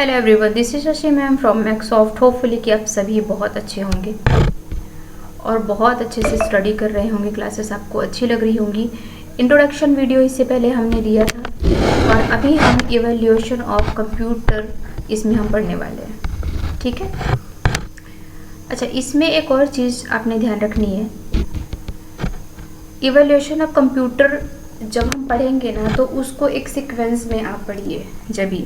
Hello everyone, this is Shashi ma'am from Maxsoft. Hopefully कि आप सभी बहुत अच्छे होंगे और बहुत अच्छे से स्टडी कर रहे होंगे। क्लासेस आपको अच्छी लग रही होंगी। इंट्रोडक्शन वीडियो इससे पहले हमने दिया था और अभी हम इवैल्यूएशन ऑफ कंप्यूटर इसमें हम पढ़ने वाले हैं। ठीक है। अच्छा, इसमें एक और चीज़ आपने ध्यान रखनी है। इवैल्यूएशन ऑफ कंप्यूटर जब हम पढ़ेंगे ना तो उसको एक सीक्वेंस में आप पढ़िए जब भी,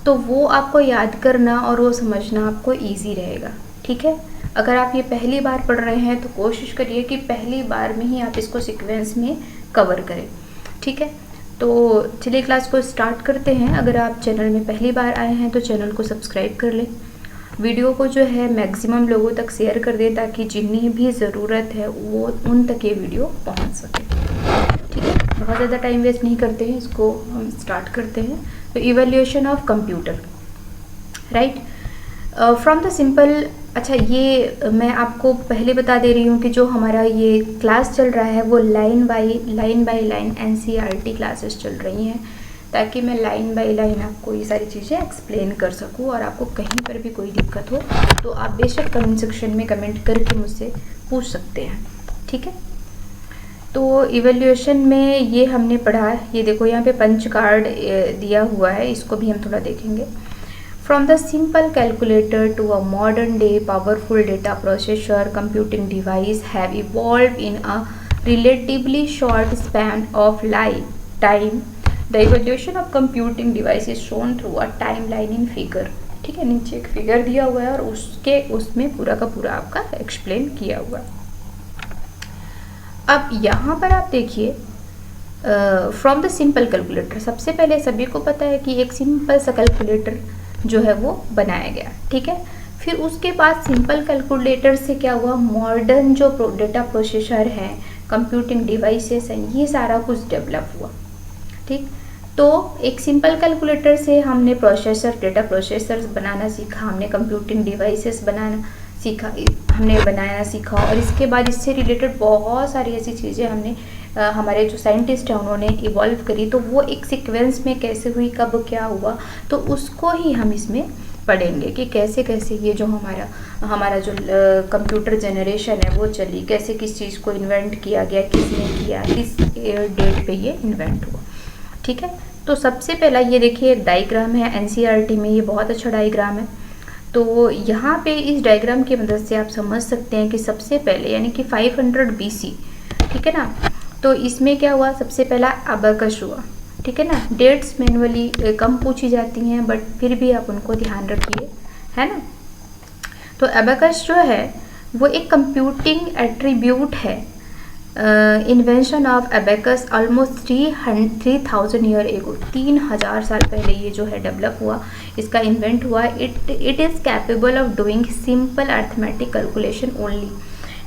तो वो आपको याद करना और वो समझना आपको इजी रहेगा। ठीक है। अगर आप ये पहली बार पढ़ रहे हैं तो कोशिश करिए कि पहली बार में ही आप इसको सीक्वेंस में कवर करें। ठीक है। तो चलिए क्लास को स्टार्ट करते हैं। अगर आप चैनल में पहली बार आए हैं तो चैनल को सब्सक्राइब कर लें। वीडियो को जो है मैक्सिमम लोगों तक शेयर कर दें ताकि जिन्हें भी ज़रूरत है वो उन तक ये वीडियो पहुंच सके। ठीक है। बहुत ज़्यादा टाइम वेस्ट नहीं करते हैं, इसको हम स्टार्ट करते हैं। तो evaluation of computer, right, from the simple. अच्छा, ये मैं आपको पहले बता दे रही हूँ कि जो हमारा ये क्लास चल रहा है वो line by line NCERT classes चल रही हैं, ताकि मैं लाइन बाय लाइन आपको ये सारी चीज़ें एक्सप्लेन कर सकूँ और आपको कहीं पर भी कोई दिक्कत हो तो आप बेशक कमेंट सेक्शन में कमेंट करके मुझसे पूछ सकते हैं। ठीक है। तो इवैल्यूएशन में ये हमने पढ़ा, ये देखो यहाँ पे पंच कार्ड दिया हुआ है, इसको भी हम थोड़ा देखेंगे। From the simple calculator to a modern day powerful data processor computing device have evolve in a relatively short span of life time. The evaluation of computing device is shown through a time line in figure. ठीक है, नीचे एक figure दिया हुआ है और उसमें पूरा का पूरा आपका एक्सप्लेन किया हुआ है। अब यहाँ पर आप देखिए, फ्रॉम द सिंपल कैलकुलेटर, सबसे पहले सभी को पता है कि एक सिंपल सा कैलकुलेटर जो है वो बनाया गया। ठीक है। फिर उसके बाद सिंपल कैलकुलेटर से क्या हुआ, मॉडर्न जो डेटा प्रोसेसर है, कंप्यूटिंग डिवाइसेस हैं, ये सारा कुछ डेवलप हुआ। ठीक। तो एक सिंपल कैलकुलेटर से हमने डेटा प्रोसेसर्स बनाना सीखा, हमने कंप्यूटिंग डिवाइसेस बनाना सीखा और इसके बाद इससे रिलेटेड बहुत सारी ऐसी चीज़ें हमने हमारे जो साइंटिस्ट हैं उन्होंने इवॉल्व करी। तो वो एक सीक्वेंस में कैसे हुई, कब क्या हुआ, तो उसको ही हम इसमें पढ़ेंगे कि कैसे कैसे ये जो हमारा जो कंप्यूटर जनरेशन है वो चली, कैसे किस चीज़ को इन्वेंट किया गया, किसने किया, किस डेट पे ये इन्वेंट हुआ। ठीक है। तो सबसे पहला ये देखिए एक डायग्राम है एनसीईआरटी में, ये बहुत अच्छा डायग्राम है। तो यहाँ पे इस डायग्राम की मदद से आप समझ सकते हैं कि सबसे पहले यानी कि 500 BC, ठीक है ना, तो इसमें क्या हुआ, सबसे पहला अबेकस हुआ। ठीक है ना। डेट्स मैनुअली कम पूछी जाती हैं बट फिर भी आप उनको ध्यान रखिए, है ना। तो अबेकस जो है वो एक कंप्यूटिंग एट्रीब्यूट है। Invention of abacus almost 3000 year ago, 3000 साल पहले ये जो है डेवलप हुआ, इसका इन्वेंट हुआ। It is capable of doing simple arithmetic calculation only.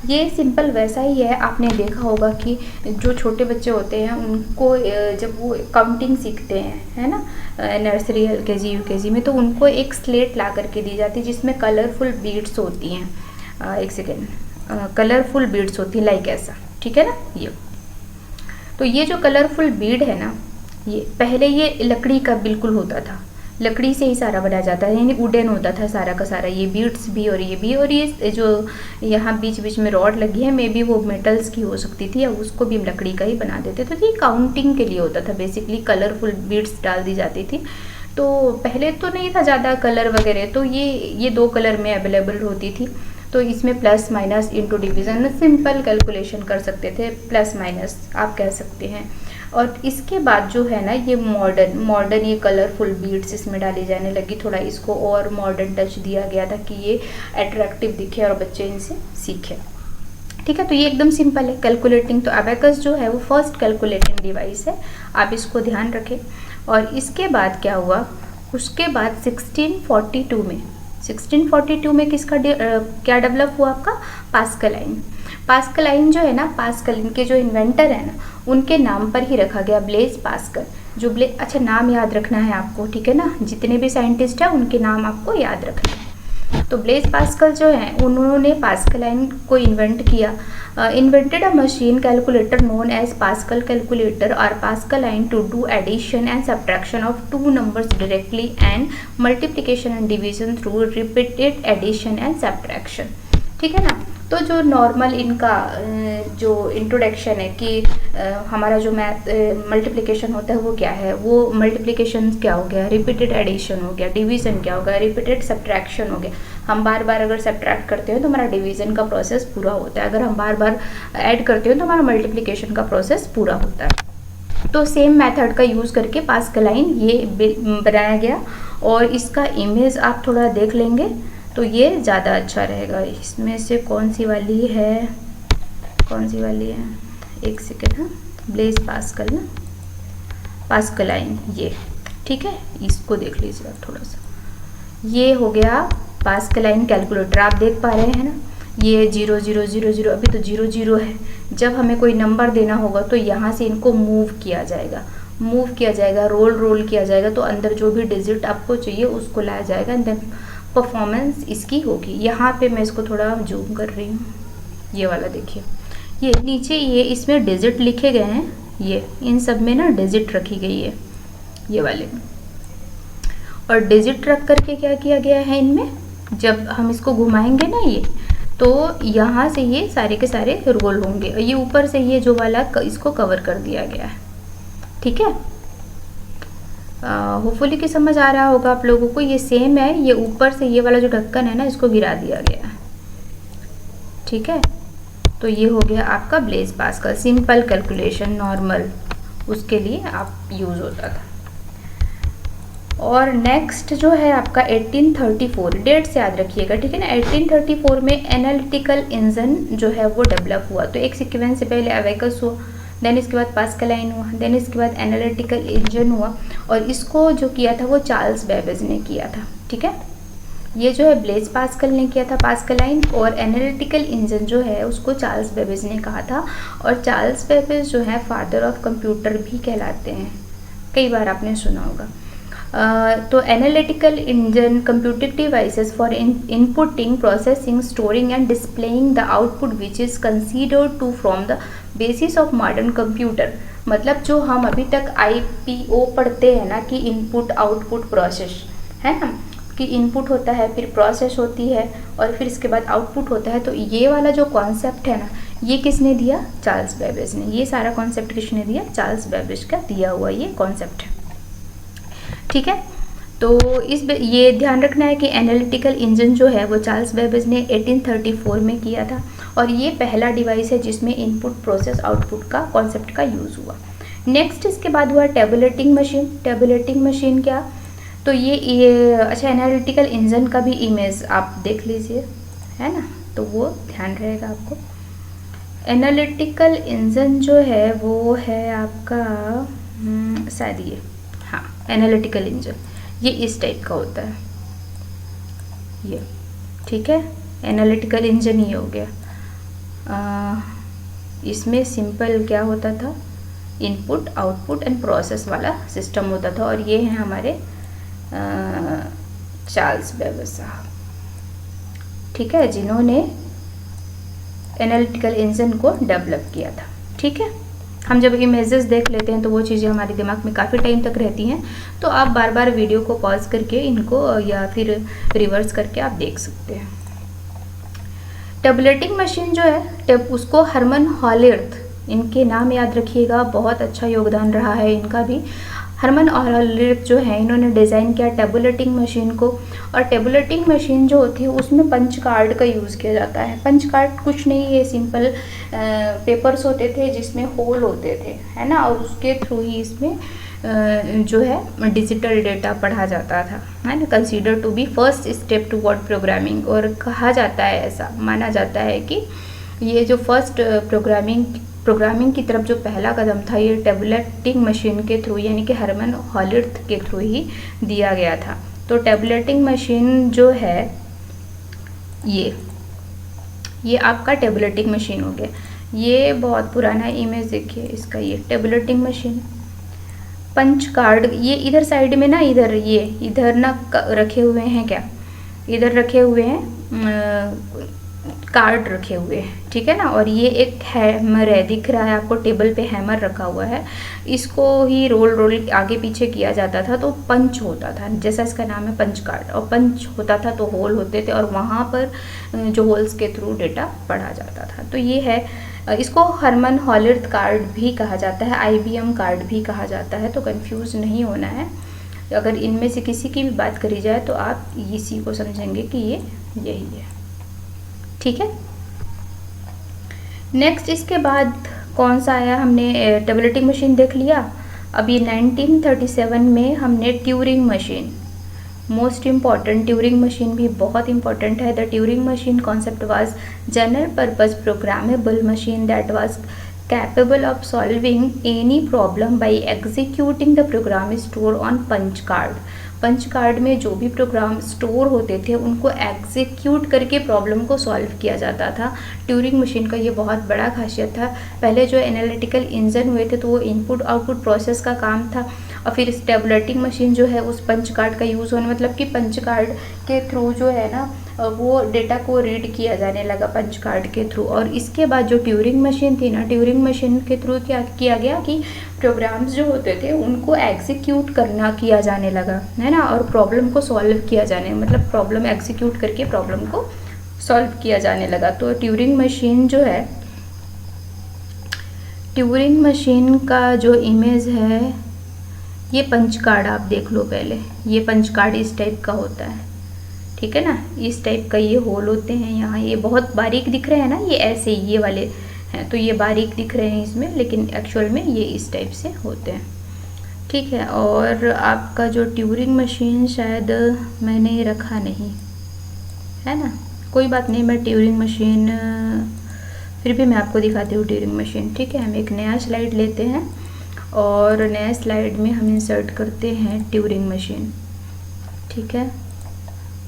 ये सिंपल वैसा ही है, आपने देखा होगा कि जो छोटे बच्चे होते हैं उनको जब वो काउंटिंग सीखते हैं, है ना, नर्सरी LKG UKG में, तो उनको एक स्लेट ला करके दी जाती है जिसमें कलरफुल बीड्स होती हैं। एक सेकेंड, कलरफुल बीड्स होती हैं लाइक ऐसा। ठीक है ना। ये तो ये जो कलरफुल बीड है ना, ये पहले ये लकड़ी का बिल्कुल होता था, लकड़ी से ही सारा बनाया जाता है, यानी वुडन होता था सारा का सारा, ये बीड्स भी और ये भी। और ये जो यहाँ बीच बीच में रॉड लगी है मे बी वो मेटल्स की हो सकती थी या उसको भी हम लकड़ी का ही बना देते थे। तो ये काउंटिंग के लिए होता था बेसिकली, कलरफुल बीड्स डाल दी जाती थी। तो पहले तो नहीं था ज़्यादा कलर वगैरह, तो ये 2 कलर में अवेलेबल होती थी। तो इसमें plus minus into division simple calculation कर सकते थे, प्लस माइनस आप कह सकते हैं। और इसके बाद जो है ना ये मॉडर्न ये कलरफुल बीड्स इसमें डाली जाने लगी, थोड़ा इसको और मॉडर्न टच दिया गया था कि ये अट्रैक्टिव दिखे और बच्चे इनसे सीखें। ठीक है। तो ये एकदम सिंपल है कैलकुलेटिंग। तो अबेकस जो है वो फर्स्ट कैलकुलेटिंग डिवाइस है, आप इसको ध्यान रखें। और इसके बाद क्या हुआ, उसके बाद 1642 में किसका क्या डेवलप हुआ, आपका पास्कलाइन। पास्कलाइन जो है ना, पास्कल इनके जो इन्वेंटर है ना उनके नाम पर ही रखा गया, ब्लेज पास्कल। जो अच्छा नाम याद रखना है आपको, ठीक है ना, जितने भी साइंटिस्ट हैं उनके नाम आपको याद रखना है। तो ब्लेज पास्कल जो है उन्होंने पास्कलाइन को इन्वेंट किया, invented a machine calculator known as Pascal calculator or Pascaline to do addition and subtraction of two numbers directly and multiplication and division through repeated addition and subtraction। ठीक है ना। तो जो नॉर्मल इनका जो introduction है कि हमारा जो मैथ मल्टीप्लिकेशन होता है वो क्या है, वो मल्टीप्लिकेशन क्या हो गया, रिपीटेड एडिशन हो गया, डिवीज़न क्या हो गया, रिपीटेड सब्ट्रैक्शन हो गया। हम बार बार अगर सब्ट्रैक्ट करते हैं तो हमारा डिवीज़न का प्रोसेस पूरा होता है, अगर हम बार बार ऐड करते हैं तो हमारा मल्टीप्लिकेशन का प्रोसेस पूरा होता है। तो सेम मेथड का यूज़ करके पास्कलाइन ये बनाया गया और इसका इमेज आप थोड़ा देख लेंगे तो ये ज़्यादा अच्छा रहेगा। इसमें से कौन सी वाली है, एक सेकेंड, हाँ, ब्लेज पास्कल ना, पास्कलाइन ये, ठीक है, इसको देख लीजिए आप थोड़ा सा। ये हो गया पास्कलाइन कैलकुलेटर, आप देख पा रहे हैं ना, ये 0 0 0 0, अभी तो 0 0 है। जब हमें कोई नंबर देना होगा तो यहाँ से इनको मूव किया जाएगा, रोल किया जाएगा, तो अंदर जो भी डिजिट आपको चाहिए उसको लाया जाएगा एंड देन परफॉर्मेंस इसकी होगी। यहाँ पे मैं इसको थोड़ा जूम कर रही हूँ, ये वाला देखिए, ये नीचे ये इसमें डिजिट लिखे गए हैं, ये इन सब में ना डिजिट रखी गई है ये वाले में, और डिजिट रख करके क्या किया गया है इनमें, जब हम इसको घुमाएंगे ना ये, तो यहाँ से ये सारे के सारे रोल होंगे और ये ऊपर से ये जो वाला इसको कवर कर दिया गया है। ठीक है, होपफुली कि समझ आ रहा होगा आप लोगों को। ये सेम है, ये ऊपर से ये वाला जो ढक्कन है ना इसको गिरा दिया गया है। ठीक है, तो ये हो गया आपका Blaise Pascal, simple calculation normal उसके लिए आप यूज़ होता था। और नेक्स्ट जो है आपका 1834, डेट से याद रखिएगा, ठीक है ना। 1834 में एनालिटिकल इंजन जो है वो डेवलप हुआ। तो एक सीक्वेंस से पहले अवेकस हुआ, देन इसके बाद पास्कलाइन हुआ, देन इसके बाद एनालिटिकल इंजन हुआ, और इसको जो किया था वो चार्ल्स बेबेज ने किया था। ठीक है, ये जो है ब्लेज पास्कल ने किया था पास्कलाइन, और एनालिटिकल इंजन जो है उसको चार्ल्स बेबेज ने कहा था। और चार्ल्स बेबेज जो है फादर ऑफ कंप्यूटर भी कहलाते हैं, कई बार आपने सुना होगा। तो analytical engine computing devices for inputting, processing, storing and displaying the output which is considered to from the basis of modern computer. मतलब जो हम अभी तक IPO पढ़ते हैं ना कि इनपुट आउटपुट प्रोसेस, है ना, कि इनपुट होता है फिर प्रोसेस होती है और फिर इसके बाद आउटपुट होता है। तो ये वाला जो कॉन्सेप्ट है ना, ये किसने दिया, चार्ल्स बेबेज ने। ये सारा कॉन्सेप्ट किसने दिया, चार्ल्स बेबेज का दिया हुआ ये कॉन्सेप्ट है। ठीक है, तो ये ध्यान रखना है कि एनालिटिकल इंजन जो है वो चार्ल्स बेबेज ने 1834 में किया था, और ये पहला डिवाइस है जिसमें इनपुट प्रोसेस आउटपुट का कॉन्सेप्ट का यूज़ हुआ। नेक्स्ट इसके बाद हुआ टेबुलेटिंग मशीन। टेबुलेटिंग मशीन क्या, तो ये अच्छा, एनालिटिकल इंजन का भी इमेज आप देख लीजिए, है ना, तो वो ध्यान रहेगा आपको। एनालिटिकल इंजन जो है वो है आपका शायद ये, हाँ, एनालिटिकल इंजन ये इस टाइप का होता है ये। ठीक है, एनालिटिकल इंजन ये हो गया। इसमें सिंपल क्या होता था, इनपुट आउटपुट एंड प्रोसेस वाला सिस्टम होता था, और ये हैं हमारे चार्ल्स बेबेज साहब, ठीक है, जिन्होंने एनालिटिकल इंजन को डेवलप किया था। ठीक है, हम जब इमेजेस देख लेते हैं तो वो चीज़ें हमारे दिमाग में काफ़ी टाइम तक रहती हैं, तो आप बार बार वीडियो को पॉज करके इनको या फिर रिवर्स करके आप देख सकते हैं। टेबुलेटिंग मशीन जो है उसको हरमन हॉलिर्थ, इनके नाम याद रखिएगा, बहुत अच्छा योगदान रहा है इनका भी। हरमन हॉलिर्थ जो है इन्होंने डिज़ाइन किया टेबुलेटिंग मशीन को, और टेबुलेटिंग मशीन जो होती है उसमें पंच कार्ड का यूज़ किया जाता है। पंच कार्ड कुछ नहीं, ये सिंपल पेपर्स होते थे जिसमें होल होते थे, है ना, और उसके थ्रू ही इसमें जो है डिजिटल डेटा पढ़ा जाता था, है ना। Consider to be first step toward programming, और कहा जाता है, ऐसा माना जाता है कि ये जो फर्स्ट प्रोग्रामिंग की तरफ जो पहला कदम था ये टेबुलेटिंग मशीन के थ्रू, यानी कि हरमन हॉलिर्थ के थ्रू ही दिया गया था। तो टेबुलेटिंग मशीन जो है ये आपका टेबुलेटिंग मशीन हो गया। ये बहुत पुराना इमेज देखिए इसका, ये टेबुलेटिंग मशीन। पंच कार्ड ये इधर साइड में ना, इधर ना रखे हुए हैं क्या, इधर रखे हुए हैं कार्ड रखे हुए हैं, ठीक है ना। और ये एक हैमर है, दिख रहा है आपको, टेबल पे हैमर रखा हुआ है। इसको ही रोल रोल आगे पीछे किया जाता था तो पंच होता था, जैसा इसका नाम है पंच कार्ड। और पंच होता था तो होल होते थे और वहाँ पर जो होल्स के थ्रू डेटा पढ़ा जाता था। तो ये है, इसको हरमन हॉलिर्थ कार्ड भी कहा जाता है, IBM कार्ड भी कहा जाता है, तो कंफ्यूज नहीं होना है। अगर इनमें से किसी की भी बात करी जाए तो आप इसी को समझेंगे कि ये यही है, ठीक है। नेक्स्ट इसके बाद कौन सा आया, हमने टैबुलेटिंग मशीन देख लिया। अभी 1937 में हमने Turing machine, most important, Turing machine भी बहुत इंपॉर्टेंट है। The Turing machine concept was general purpose programmable machine that was capable of solving any problem by executing the program stored on punch card। Punch card में जो भी program store होते थे उनको execute करके प्रॉब्लम को solve किया जाता था। ट्यूरिंग मशीन का ये बहुत बड़ा खासियत था। पहले जो एनालिटिकल इंजन हुए थे तो वो इनपुट आउटपुट प्रोसेस का काम था, और फिर इस टैबुलेटिंग मशीन जो है उस पंच कार्ड का यूज़ होने, मतलब कि पंच कार्ड के थ्रू जो है ना वो डेटा को रीड किया जाने लगा पंच कार्ड के थ्रू। और इसके बाद जो ट्यूरिंग मशीन थी ना, ट्यूरिंग मशीन के थ्रू क्या किया गया कि प्रोग्राम्स जो होते थे उनको एग्जीक्यूट करना किया जाने लगा, है ना, और प्रॉब्लम को सॉल्व किया जाने, मतलब प्रॉब्लम एग्जीक्यूट करके प्रॉब्लम को सॉल्व किया जाने लगा। तो ट्यूरिंग मशीन जो है, ट्यूरिंग मशीन का जो इमेज है ये पंच कार्ड आप देख लो पहले। ये पंच कार्ड इस टाइप का होता है, ठीक है ना, इस टाइप का ये होल होते हैं यहाँ। ये बहुत बारीक दिख रहे हैं ना, ये ऐसे ये वाले हैं तो ये बारीक दिख रहे हैं इसमें, लेकिन एक्चुअल में ये इस टाइप से होते हैं, ठीक है। और आपका जो ट्यूरिंग मशीन शायद मैंने रखा नहीं है ना, कोई बात नहीं, मैं ट्यूरिंग मशीन फिर भी मैं आपको दिखाती हूँ ट्यूरिंग मशीन, ठीक है। हम एक नया स्लाइड लेते हैं और नया स्लाइड में हम इंसर्ट करते हैं ट्यूरिंग मशीन, ठीक है।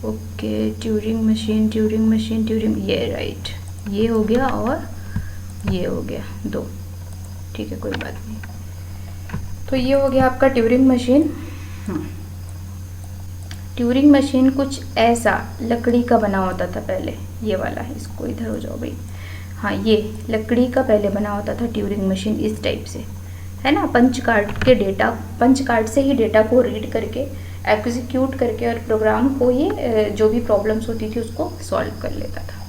Okay, Turing machine, Turing machine, Turing, ये राइट, ये हो गया और ये हो गया दो, ठीक है, कोई बात नहीं। तो ये हो गया आपका ट्यूरिंग मशीन। ट्यूरिंग मशीन कुछ ऐसा लकड़ी का बना होता था पहले, ये वाला है, इसको इधर हो जाओ भाई, हाँ, ये लकड़ी का पहले बना होता था ट्यूरिंग मशीन इस टाइप से, है ना। पंच कार्ड के डेटा, पंच कार्ड से ही डेटा को रीड करके एग्जीक्यूट करके और प्रोग्राम को ये जो भी प्रॉब्लम्स होती थी उसको सॉल्व कर लेता था,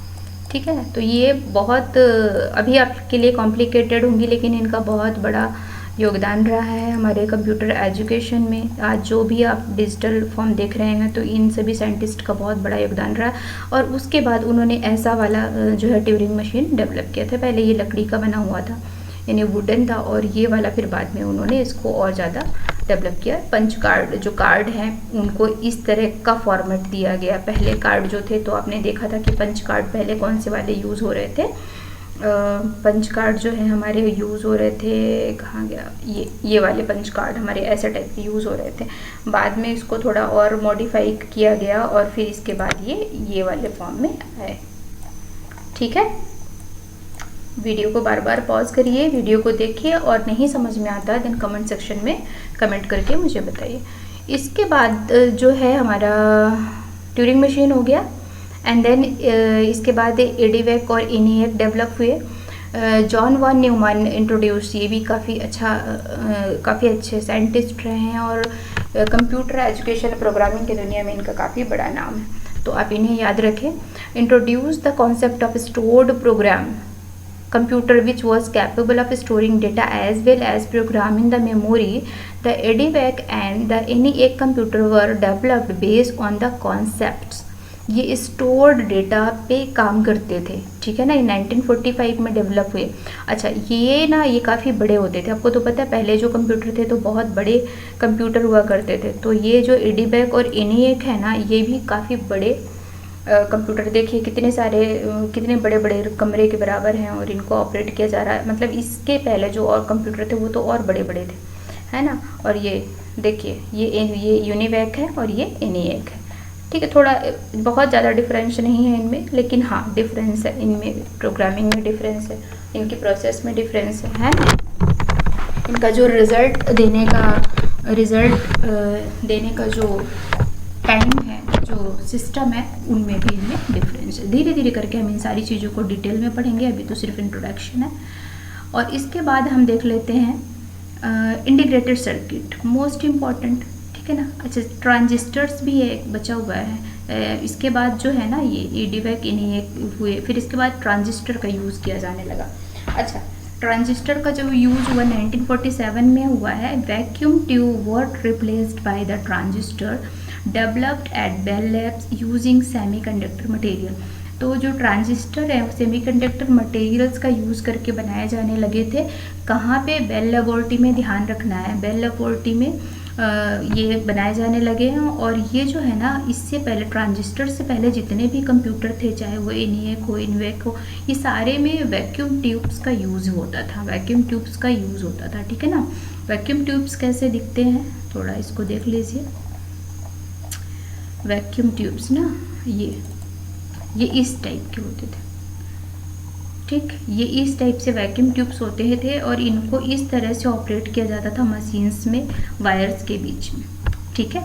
ठीक है। तो ये बहुत अभी आपके लिए कॉम्प्लिकेटेड होंगी, लेकिन इनका बहुत बड़ा योगदान रहा है हमारे कंप्यूटर एजुकेशन में। आज जो भी आप डिजिटल फॉर्म देख रहे हैं तो इन सभी साइंटिस्ट का बहुत बड़ा योगदान रहा। और उसके बाद उन्होंने ऐसा वाला जो है ट्यूरिंग मशीन डेवलप किया था। पहले ये लकड़ी का बना हुआ था, यानी वुडन था, और ये वाला फिर बाद में उन्होंने इसको और ज़्यादा डेवलप किया। पंच कार्ड जो कार्ड हैं उनको इस तरह का फॉर्मेट दिया गया। पहले कार्ड जो थे तो आपने देखा था कि पंच कार्ड पहले कौन से वाले यूज़ हो रहे थे, पंच कार्ड जो है हमारे यूज़ हो रहे थे, कहाँ गया, ये वाले पंच कार्ड हमारे ऐसे टाइप के यूज़ हो रहे थे। बाद में इसको थोड़ा और मॉडिफाई किया गया और फिर इसके बाद ये वाले फॉर्म में आए, ठीक है। वीडियो को बार बार पॉज करिए, वीडियो को देखिए, और नहीं समझ में आता देन कमेंट सेक्शन में कमेंट करके मुझे बताइए। इसके बाद जो है हमारा ट्यूरिंग मशीन हो गया, एंड देन इसके बाद एडीवेक और इनिएक डेवलप हुए। जॉन वॉन न्यूमैन इंट्रोड्यूस, ये भी काफ़ी अच्छे साइंटिस्ट रहे हैं और कंप्यूटर एजुकेशन प्रोग्रामिंग की दुनिया में इनका काफ़ी बड़ा नाम है, तो आप इन्हें याद रखें। Introduce the concept of stored program computer which was capable of storing data as well as programming the memory. The EDIVAC and the ENIAC computer were developed based on the concepts. ये stored data पे काम करते थे, ठीक है ना। ये 1945 में डेवलप हुए। अच्छा, ये ना ये काफ़ी बड़े होते थे, आपको तो पता है पहले जो कंप्यूटर थे तो बहुत बड़े कंप्यूटर हुआ करते थे। तो ये जो EDIVAC और ENIAC है ना, ये भी काफ़ी बड़े कंप्यूटर, देखिए कितने बड़े बड़े कमरे के बराबर हैं और इनको ऑपरेट किया जा रहा है। मतलब इसके पहले जो और कंप्यूटर थे वो तो और बड़े बड़े थे, है ना। और ये देखिए ये यूनिवैक है और ये एनिएक है, ठीक है। थोड़ा बहुत ज़्यादा डिफरेंस नहीं है इनमें, लेकिन हाँ डिफरेंस है इनमें, प्रोग्रामिंग में डिफरेंस है, इनकी प्रोसेस में डिफरेंस है ना। इनका जो रिज़ल्ट देने का जो टाइम है, जो सिस्टम है उनमें भी इनमें डिफरेंस है। धीरे धीरे करके हम इन सारी चीज़ों को डिटेल में पढ़ेंगे, अभी तो सिर्फ इंट्रोडक्शन है। और इसके बाद हम देख लेते हैं इंटीग्रेटेड सर्किट, मोस्ट इम्पॉर्टेंट, ठीक है ना। अच्छा, ट्रांजिस्टर्स भी एक बचा हुआ है, इसके बाद जो है ना ये एडीवैक इन्हीं हुए, फिर इसके बाद ट्रांजिस्टर का यूज़ किया जाने लगा। अच्छा, ट्रांजिस्टर का जो यूज हुआ 1947 में हुआ है। Vacuum tube were replaced by the transistor developed at Bell Labs using semiconductor material. तो जो ट्रांजिस्टर है सेमीकंडक्टर मटेरियल्स का यूज़ करके बनाए जाने लगे थे। कहाँ पे? बेल लेबोरेटरी में। ध्यान रखना है, बेल लेबोरेटरी में ये बनाए जाने लगे हैं। और ये जो है ना, इससे पहले ट्रांजिस्टर से पहले जितने भी कंप्यूटर थे, चाहे वो ENIAC हो, इनवेक हो, ये सारे में वैक्यूम ट्यूब्स का यूज़ होता था, वैक्यूम ट्यूब्स का यूज़ होता था, ठीक है ना। वैक्यूम ट्यूब्स कैसे दिखते हैं, थोड़ा इसको देख लीजिए। वैक्यूम ट्यूब्स ना, ये इस टाइप के होते थे, ठीक, ये इस टाइप से वैक्यूम ट्यूब्स होते थे और इनको इस तरह से ऑपरेट किया जाता था मशीन्स में, वायर्स के बीच में, ठीक है।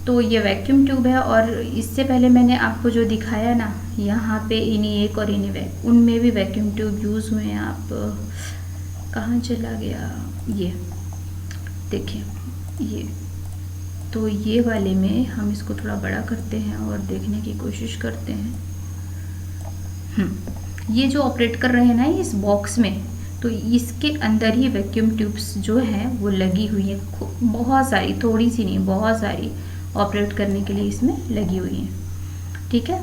तो ये वैक्यूम ट्यूब है। और इससे पहले मैंने आपको जो दिखाया ना यहाँ पे ENIAC और इनवेक, उनमें भी वैक्यूम ट्यूब यूज़ हुए हैं। आप कहाँ चला गया, ये देखिए, ये तो ये वाले में हम इसको थोड़ा बड़ा करते हैं और देखने की कोशिश करते हैं। ये जो ऑपरेट कर रहे हैं ना इस बॉक्स में, तो इसके अंदर ही वैक्यूम ट्यूब्स जो हैं वो लगी हुई हैं, बहुत सारी, थोड़ी सी नहीं, बहुत सारी ऑपरेट करने के लिए इसमें लगी हुई हैं, ठीक है।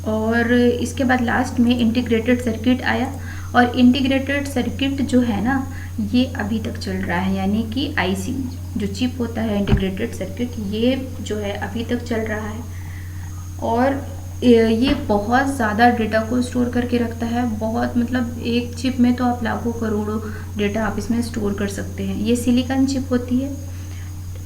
और इसके बाद लास्ट में इंटीग्रेटेड सर्किट आया। और इंटीग्रेटेड सर्किट जो है ना, ये अभी तक चल रहा है, यानी कि IC जो चिप होता है, इंटीग्रेटेड सर्किट, ये जो है अभी तक चल रहा है। और ये बहुत ज़्यादा डेटा को स्टोर करके रखता है, बहुत, मतलब एक चिप में तो आप लाखों करोड़ों डेटा आप इसमें स्टोर कर सकते हैं। ये सिलिकॉन चिप होती है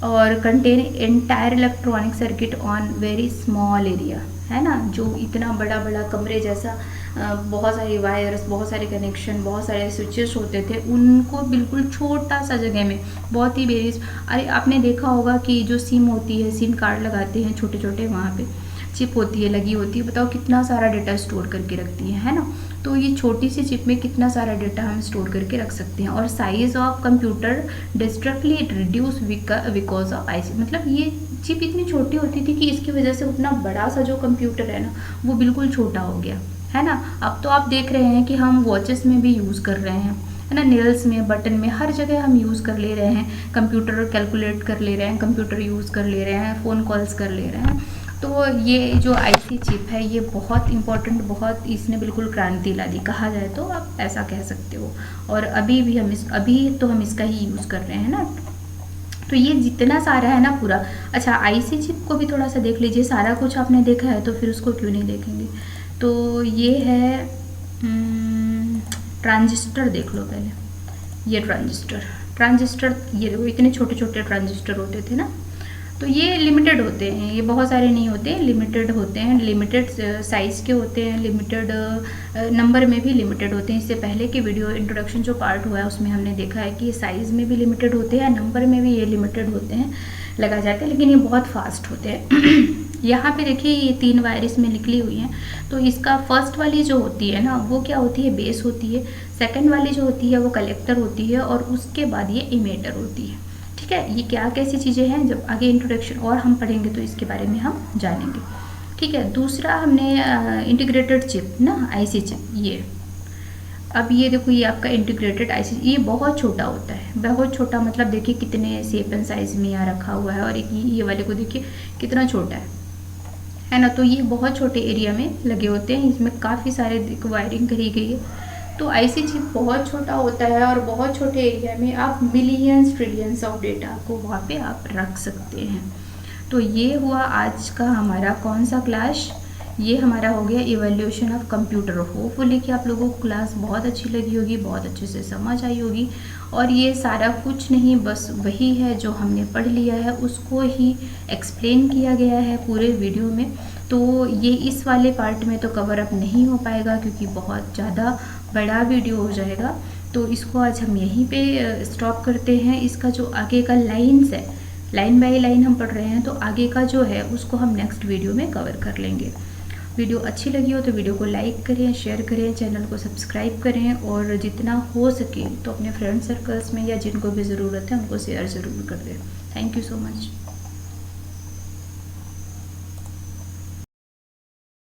और contain entire electronic circuit on very small area, है ना। जो इतना बड़ा बड़ा कमरे जैसा, बहुत सारी वायर्स, बहुत सारे कनेक्शन, बहुत सारे स्विचेस होते थे, उनको बिल्कुल छोटा सा जगह में, बहुत ही बेरिस। अरे आपने देखा होगा कि जो सिम होती है, सिम कार्ड लगाते हैं छोटे छोटे, वहाँ पे चिप होती है, लगी होती है, बताओ कितना सारा डेटा स्टोर करके रखती है ना। तो ये छोटी सी चिप में कितना सारा डेटा हम स्टोर करके रख सकते हैं। और size of computer drastically reduce because of IC, मतलब ये चिप इतनी छोटी होती थी कि इसकी वजह से उतना बड़ा सा जो कंप्यूटर है ना, वो बिल्कुल छोटा हो गया, है ना। अब तो आप देख रहे हैं कि हम वॉचेस में भी यूज़ कर रहे हैं, है ना, नेल्स में, बटन में, हर जगह हम यूज़ कर ले रहे हैं। कंप्यूटर कैलकुलेट कर ले रहे हैं, कंप्यूटर यूज़ कर ले रहे हैं, फ़ोन कॉल्स कर ले रहे हैं। तो ये जो IC चिप है, ये बहुत इम्पॉर्टेंट, बहुत, इसने बिल्कुल क्रांति ला दी, कहा जाए तो आप ऐसा कह सकते हो। और अभी भी अभी तो हम इसका ही यूज़ कर रहे हैं ना। तो ये जितना सारा है ना पूरा। अच्छा, IC चिप को भी थोड़ा सा देख लीजिए, सारा कुछ आपने देखा है तो फिर उसको क्यों नहीं देखेंगे। तो ये है ट्रांजिस्टर, देख लो पहले, ये ट्रांजिस्टर ये देखो, इतने छोटे छोटे ट्रांजिस्टर होते थे ना। तो ये लिमिटेड होते हैं, ये बहुत सारे नहीं होते, लिमिटेड होते हैं, लिमिटेड साइज़ के होते हैं, लिमिटेड नंबर में भी लिमिटेड होते हैं। इससे पहले की वीडियो इंट्रोडक्शन जो पार्ट हुआ है उसमें हमने देखा है कि साइज़ में भी लिमिटेड होते हैं, नंबर में भी ये लिमिटेड होते हैं, लगा जाते हैं, लेकिन ये बहुत फास्ट होते हैं। यहाँ पे देखिए, ये 3 वायर इसमें निकली हुई हैं। तो इसका फर्स्ट वाली जो होती है ना, वो क्या होती है, बेस होती है। सेकेंड वाली जो होती है वो कलेक्टर होती है, और उसके बाद ये इमेटर होती है, ठीक है। ये क्या कैसी चीज़ें हैं, जब आगे इंट्रोडक्शन और हम पढ़ेंगे तो इसके बारे में हम जानेंगे, ठीक है। दूसरा हमने इंटीग्रेटेड चिप ना, IC चिप, ये अब ये देखो, ये आपका इंटीग्रेटेड IC, ये बहुत छोटा होता है, बहुत छोटा, मतलब देखिए कितने शेप एंड साइज में यहाँ रखा हुआ है। और ये वाले को देखिए कितना छोटा है ना। तो ये बहुत छोटे एरिया में लगे होते हैं, इसमें काफ़ी सारे वायरिंग करी गई है। तो IC चिप बहुत छोटा होता है और बहुत छोटे एरिया में आप मिलियंस ट्रिलियंस ऑफ डेटा को वहाँ पे आप रख सकते हैं। तो ये हुआ आज का हमारा कौन सा क्लास, ये हमारा हो गया इवोल्यूशन ऑफ कंप्यूटर। होपफुली कि आप लोगों को क्लास बहुत अच्छी लगी होगी, बहुत अच्छे से समझ आई होगी। और ये सारा कुछ नहीं, बस वही है जो हमने पढ़ लिया है, उसको ही एक्सप्लेन किया गया है पूरे वीडियो में। तो ये इस वाले पार्ट में तो कवर अप नहीं हो पाएगा क्योंकि बहुत ज़्यादा बड़ा वीडियो हो जाएगा। तो इसको आज हम यहीं पे स्टॉप करते हैं। इसका जो आगे का लाइन्स है लाइन बाय लाइन हम पढ़ रहे हैं, तो आगे का जो है उसको हम नेक्स्ट वीडियो में कवर कर लेंगे। वीडियो अच्छी लगी हो तो वीडियो को लाइक करें, शेयर करें, चैनल को सब्सक्राइब करें और जितना हो सके तो अपने फ्रेंड सर्कल्स में या जिनको भी ज़रूरत है उनको शेयर ज़रूर कर दें। Thank you so much.